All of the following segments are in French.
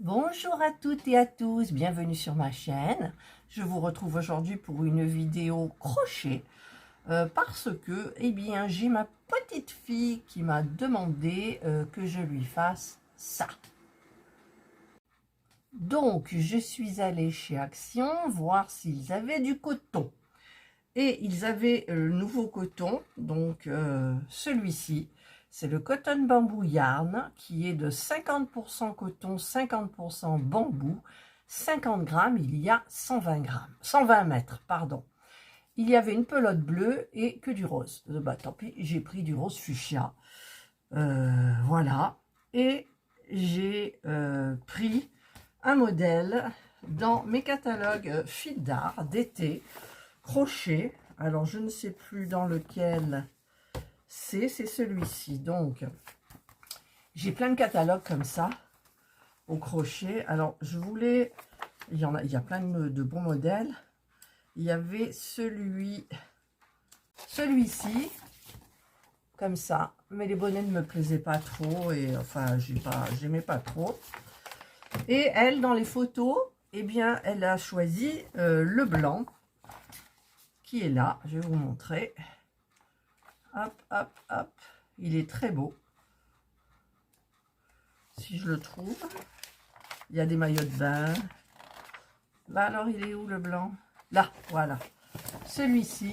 Bonjour à toutes et à tous, bienvenue sur ma chaîne. Je vous retrouve aujourd'hui pour une vidéo crochet parce que, eh bien, j'ai ma petite fille qui m'a demandé que je lui fasse ça. Donc, je suis allée chez Action voir s'ils avaient du coton. Et ils avaient le nouveau coton, donc celui-ci. C'est le Cotton Bamboo Yarn qui est de 50% coton, 50% bambou. 50 grammes, il y a 120 grammes, 120 mètres, pardon. Il y avait une pelote bleue et que du rose. Bah, tant pis, j'ai pris du rose fuchsia. Voilà. Et j'ai pris un modèle dans mes catalogues Fil d'art d'été, crochet. Alors, je ne sais plus dans lequel c'est celui-ci. Donc, j'ai plein de catalogues comme ça au crochet. Alors, je voulais, il y a plein de bons modèles. Il y avait celui-ci, comme ça, mais les bonnets ne me plaisaient pas trop et enfin, j'aimais pas trop. Et elle, dans les photos, eh bien, elle a choisi le blanc qui est là. Je vais vous montrer. Hop, hop, hop. Il est très beau. Si je le trouve. Il y a des maillots de bain. Là, alors, il est où le blanc? Là, voilà. Celui-ci.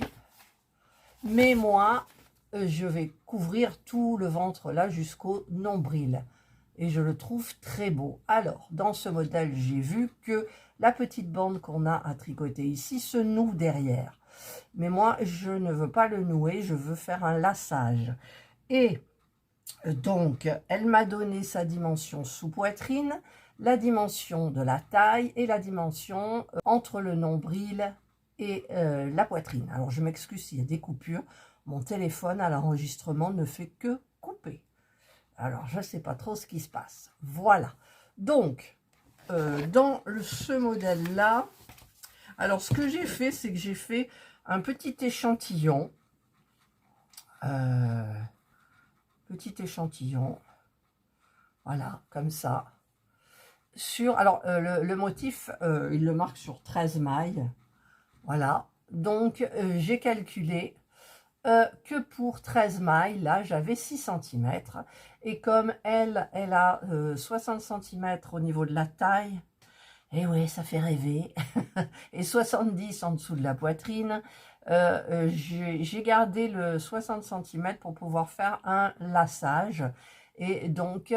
Mais moi, je vais couvrir tout le ventre là jusqu'au nombril. Et je le trouve très beau. Alors, dans ce modèle, j'ai vu que la petite bande qu'on a à tricoter ici se noue derrière. Mais moi, je ne veux pas le nouer, je veux faire un lassage. Et donc, elle m'a donné sa dimension sous poitrine, la dimension de la taille et la dimension entre le nombril et la poitrine. Alors, je m'excuse s'il y a des coupures. Mon téléphone à l'enregistrement ne fait que couper. Alors, je ne sais pas trop ce qui se passe. Voilà. Donc, dans ce modèle-là, alors ce que j'ai fait, c'est que j'ai fait un petit échantillon. Voilà, comme ça. Alors, le motif, il le marque sur 13 mailles. Voilà. Donc, j'ai calculé que pour 13 mailles, là, j'avais 6 cm. Et comme elle a 60 cm au niveau de la taille, et ouais, ça fait rêver. Et 70 en dessous de la poitrine. J'ai gardé le 60 cm pour pouvoir faire un lassage. Et donc,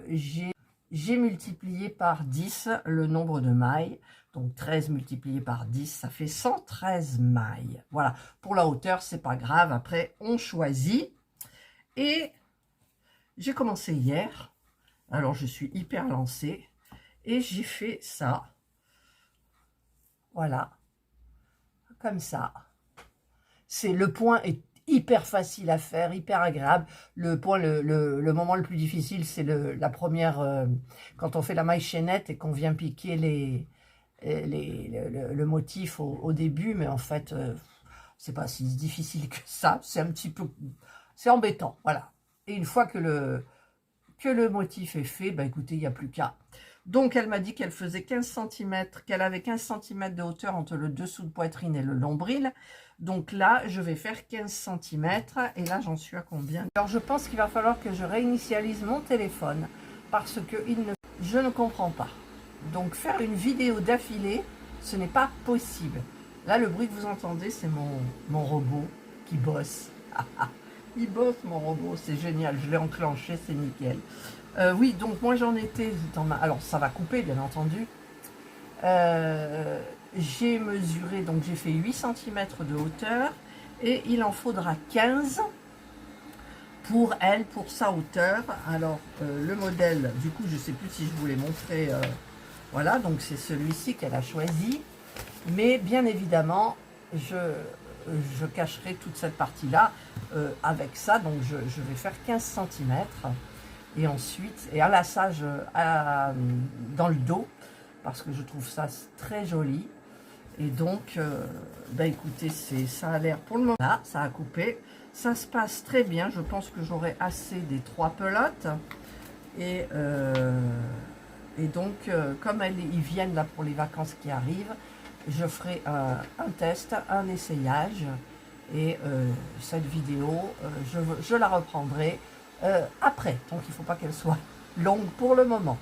j'ai multiplié par 10 le nombre de mailles. Donc, 13 multiplié par 10, ça fait 113 mailles. Voilà. Pour la hauteur, c'est pas grave. Après, on choisit. Et j'ai commencé hier. Alors, je suis hyper lancée. Et j'ai fait ça. Voilà. Comme ça. Le point est hyper facile à faire, hyper agréable. Le point, le moment le plus difficile, c'est la première, quand on fait la maille chaînette et qu'on vient piquer le motif au début, mais en fait, c'est pas si difficile que ça. C'est un petit peu, c'est embêtant, voilà. Et une fois que le motif est fait, bah écoutez, il n'y a plus qu'à. Donc, elle m'a dit qu'elle faisait 15 cm, qu'elle avait 15 cm de hauteur entre le dessous de poitrine et le nombril. Donc là, je vais faire 15 cm. Et là, j'en suis à combien? Alors, je pense qu'il va falloir que je réinitialise mon téléphone parce que je ne comprends pas. Donc, faire une vidéo d'affilée, ce n'est pas possible. Là, le bruit que vous entendez, c'est mon robot qui bosse. Il bosse, mon robot, c'est génial. Je l'ai enclenché, c'est nickel. Oui, donc moi j'en étais alors ça va couper bien entendu. J'ai mesuré, donc j'ai fait 8 cm de hauteur et il en faudra 15 pour elle, pour sa hauteur. Alors le modèle, du coup je sais plus si je vous l'ai montré, voilà, donc c'est celui-ci qu'elle a choisi, mais bien évidemment je cacherai toute cette partie là avec ça, donc je vais faire 15 cm. Et ensuite, un lassage dans le dos, parce que je trouve ça très joli. Et donc, bah écoutez, ça a l'air pour le moment. Là, ça a coupé. Ça se passe très bien. Je pense que j'aurai assez des 3 pelotes. Et Et donc, comme ils viennent là pour les vacances qui arrivent, je ferai un test, un essayage. Et cette vidéo, je la reprendrai après. Donc, il ne faut pas qu'elle soit longue pour le moment.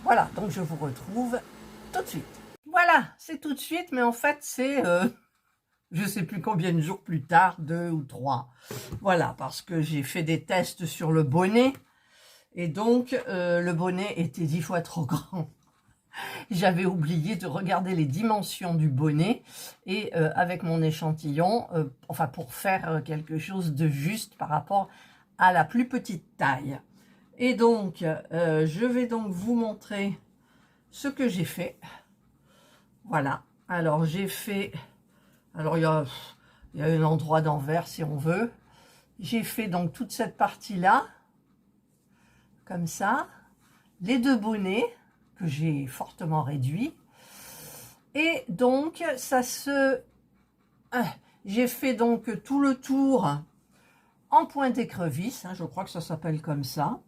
Voilà, donc je vous retrouve tout de suite. Voilà, c'est tout de suite, mais en fait, c'est... je ne sais plus combien de jours plus tard, 2 ou 3. Voilà, parce que j'ai fait des tests sur le bonnet. Et donc, le bonnet était 10 fois trop grand. J'avais oublié de regarder les dimensions du bonnet. Et avec mon échantillon, enfin pour faire quelque chose de juste par rapport à la plus petite taille. Et donc, je vais donc vous montrer ce que j'ai fait. Voilà. Alors, j'ai fait... Alors, il y a un endroit d'envers, si on veut. J'ai fait donc toute cette partie-là, comme ça. Les 2 bonnets, que j'ai fortement réduits. Et donc, ça se... j'ai fait donc tout le tour en pointe écrevisse. Hein, je crois que ça s'appelle comme ça.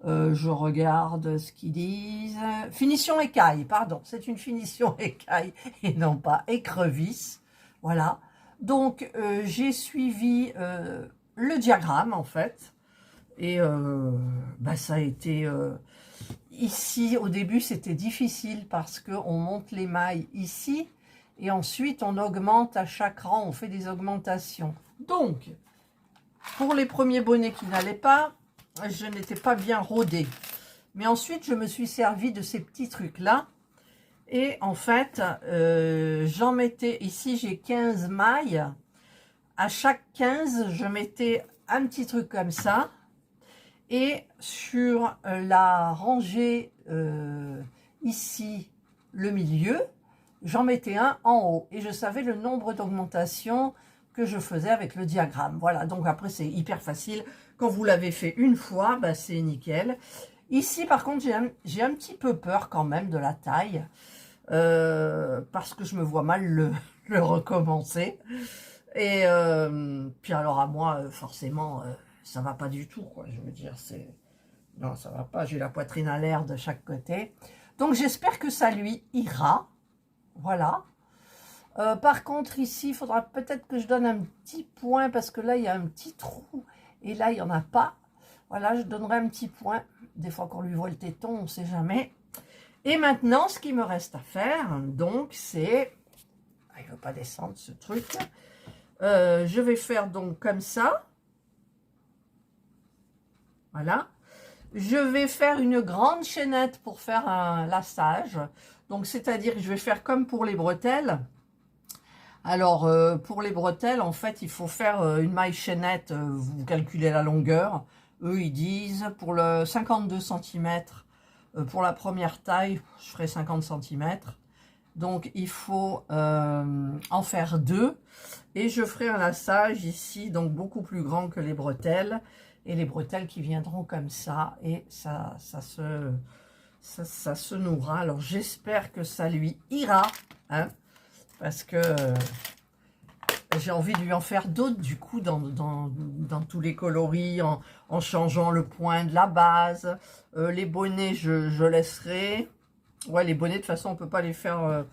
Je regarde ce qu'ils disent. Finition écaille, pardon. C'est une finition écaille et non pas écrevisse. Voilà. Donc, j'ai suivi le diagramme, en fait. Et ça a été... ici, au début, c'était difficile parce qu'on monte les mailles ici. Et ensuite, on augmente à chaque rang. On fait des augmentations. Donc, pour les premiers bonnets qui n'allaient pas, je n'étais pas bien rodée. Mais ensuite, je me suis servi de ces petits trucs-là. Et en fait, j'en mettais... Ici, j'ai 15 mailles. À chaque 15, je mettais un petit truc comme ça. Et sur la rangée, ici, le milieu, j'en mettais un en haut. Et je savais le nombre d'augmentations que je faisais avec le diagramme. Voilà, donc après, c'est hyper facile. Quand vous l'avez fait une fois, bah, c'est nickel. Ici, par contre, j'ai un petit peu peur quand même de la taille. Parce que je me vois mal le recommencer. Et puis alors à moi, forcément, ça va pas du tout, quoi. Je veux dire, c'est... Non, ça va pas. J'ai la poitrine à l'air de chaque côté. Donc, j'espère que ça lui ira. Voilà. Par contre, ici, il faudra peut-être que je donne un petit point parce que là, il y a un petit trou. Et là, il n'y en a pas. Voilà, je donnerai un petit point. Des fois qu'on lui voit le téton, on ne sait jamais. Et maintenant, ce qui me reste à faire, donc, c'est... Ah, il ne veut pas descendre, ce truc. Je vais faire donc comme ça. Voilà. Je vais faire une grande chaînette pour faire un lassage. Donc, c'est-à-dire que je vais faire comme pour les bretelles. Alors, pour les bretelles, en fait, il faut faire une maille chaînette. Vous calculez la longueur. Eux, ils disent pour le 52 cm, pour la première taille, je ferai 50 cm. Donc, il faut en faire 2. Et je ferai un lassage ici, donc beaucoup plus grand que les bretelles. Et les bretelles qui viendront comme ça. Et ça se nouera. Alors, j'espère que ça lui ira. Hein, parce que j'ai envie de lui en faire d'autres, du coup, dans tous les coloris, en changeant le point de la base. Les bonnets, je laisserai. Ouais, les bonnets, de toute façon, on ne peut pas les faire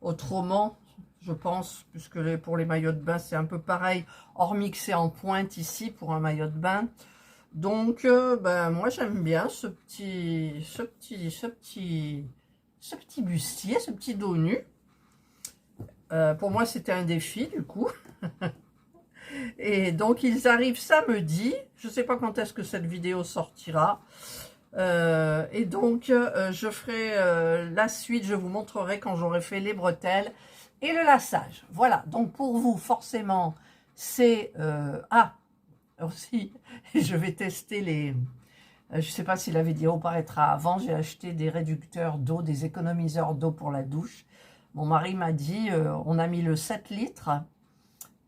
autrement, je pense, puisque pour les maillots de bain, c'est un peu pareil, hormis que c'est en pointe ici pour un maillot de bain. Donc, moi, j'aime bien ce petit bustier, ce petit dos nu. Pour moi, c'était un défi, du coup. Et donc, ils arrivent samedi. Je ne sais pas quand est-ce que cette vidéo sortira. Et donc, je ferai la suite. Je vous montrerai quand j'aurai fait les bretelles et le lassage. Voilà. Donc, pour vous, forcément, c'est... aussi, je vais tester les... je ne sais pas si la vidéo paraîtra avant. J'ai acheté des réducteurs d'eau, des économiseurs d'eau pour la douche. Mon mari m'a dit, on a mis le 7 litres.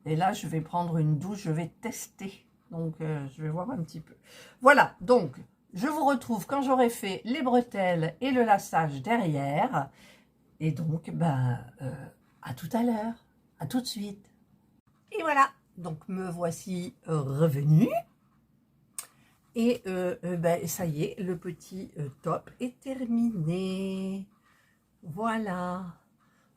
Et là, je vais prendre une douche, je vais tester. Donc, je vais voir un petit peu. Voilà, donc, je vous retrouve quand j'aurai fait les bretelles et le lassage derrière. Et donc, à tout à l'heure. À tout de suite. Et voilà, donc me voici revenue. Et ben, ça y est, le petit top est terminé. Voilà.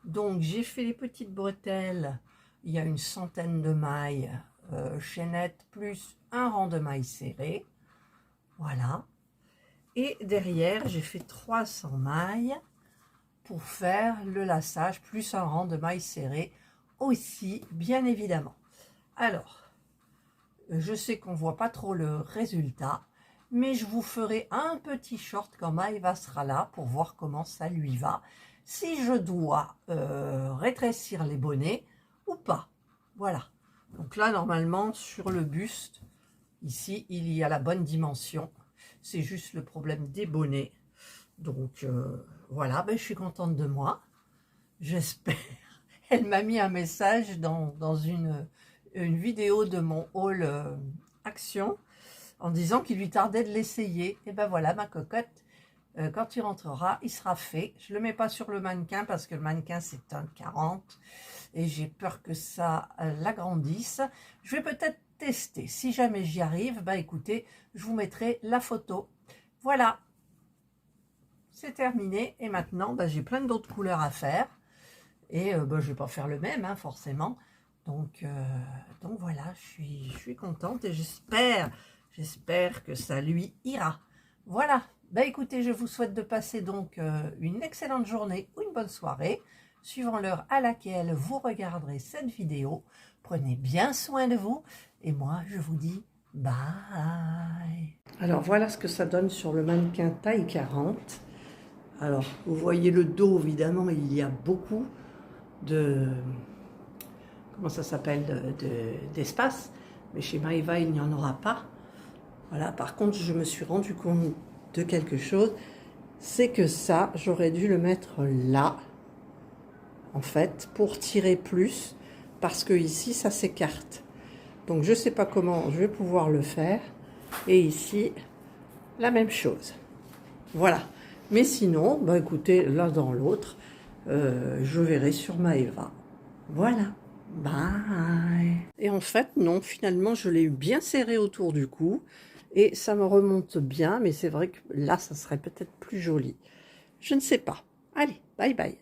Donc, j'ai fait les petites bretelles. Il y a une centaine de mailles chaînettes plus un rang de mailles serrées. Voilà. Et derrière, j'ai fait 300 mailles pour faire le laçage plus un rang de mailles serrées aussi, bien évidemment. Alors, je sais qu'on ne voit pas trop le résultat, mais je vous ferai un petit short quand Maëva sera là pour voir comment ça lui va. Si je dois rétrécir les bonnets ou pas. Voilà. Donc là, normalement, sur le buste, ici, il y a la bonne dimension. C'est juste le problème des bonnets. Donc, voilà, ben, je suis contente de moi. J'espère. Elle m'a mis un message dans une vidéo de mon haul Action en disant qu'il lui tardait de l'essayer. Et ben voilà, ma cocotte, quand il rentrera, il sera fait. Je ne le mets pas sur le mannequin parce que le mannequin, c'est un 40 et j'ai peur que ça l'agrandisse. Je vais peut-être tester. Si jamais j'y arrive, bah écoutez, je vous mettrai la photo. Voilà, c'est terminé. Et maintenant, bah, j'ai plein d'autres couleurs à faire. Et bah, je ne vais pas faire le même, hein, forcément. Donc voilà, je suis contente et j'espère que ça lui ira. Voilà, bah écoutez, je vous souhaite de passer donc une excellente journée ou une bonne soirée, suivant l'heure à laquelle vous regarderez cette vidéo. Prenez bien soin de vous et moi je vous dis bye. Alors voilà ce que ça donne sur le mannequin taille 40. Alors vous voyez le dos, évidemment il y a beaucoup de, comment ça s'appelle, d'espace, mais chez Maëva il n'y en aura pas. Voilà, par contre je me suis rendu compte de quelque chose, c'est que ça j'aurais dû le mettre là en fait pour tirer plus, parce que ici ça s'écarte. Donc je sais pas comment je vais pouvoir le faire. Et ici la même chose. Voilà, mais sinon bah écoutez, l'un dans l'autre, je verrai sur Maëva. Voilà, bye. Et en fait, non, finalement, je l'ai eu bien serré autour du cou. Et ça me remonte bien, mais c'est vrai que là, ça serait peut-être plus joli. Je ne sais pas. Allez, bye bye.